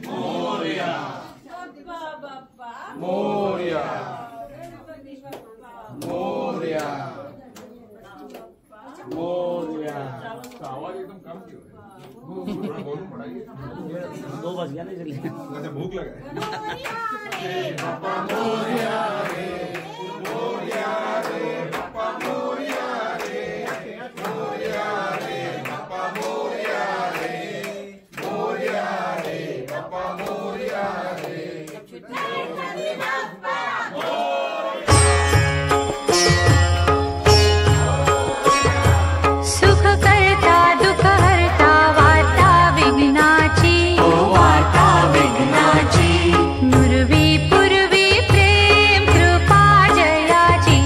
मोरया बाप्पा मोरया मोरया मोरया। आवाज एकदम कम क्यों है? बोलूं पड़ेगी। 2 बज गया ना इसलिए। अच्छा भूख लगा है। पापा मोरया रे मोरया रे पापा मोरया रे मोरया रे पापा मोरया रे मोरया रे पापा मोरया रे। सुख करता दुख हरता वार्ता विघ्नाची वार्ता विघ्नाची नुरवी पूर्वी प्रेम कृपा जयाची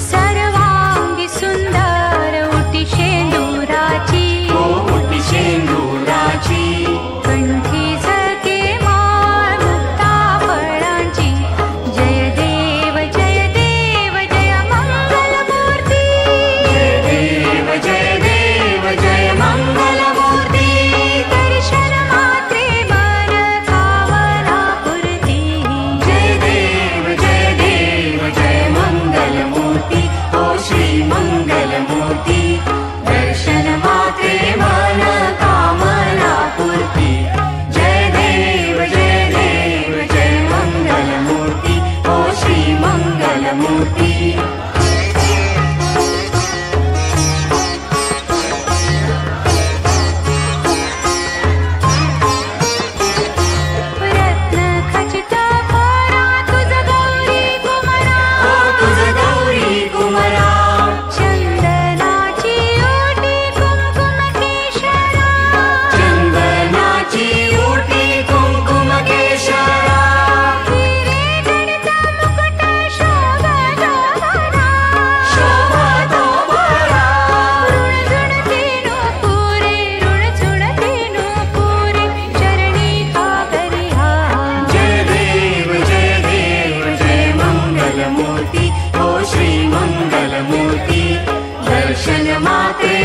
सर्वांगी सुंदर उटी शेंदुराची कंठी झळके माळ मुक्ता फळांची जय देव जय देव जय मंगलमूर्ती जय देव जय मंगलमूर्ती दर्शन मात्रे मन कामना पूर्ती जय देव जय मंगलमूर्ती ओ श्री मंगलमूर्ती दर्शन मात्रे मन कामना पूर्ती जय देव जय मंगलमूर्ती ओ श्री मंगलमूर्ती। रत्न खचित मोरा तुझ गौरी कुमरा चंदनाची ओटी कुंकुम केशरा हिरे जडित मुकुट शोभतो भरा ऋण झुणते नूपुरे चरणी का करिहा जय देव जय मंगलमूर्ती ओ श्री मंगलमूर्ती दर्शन मात्रे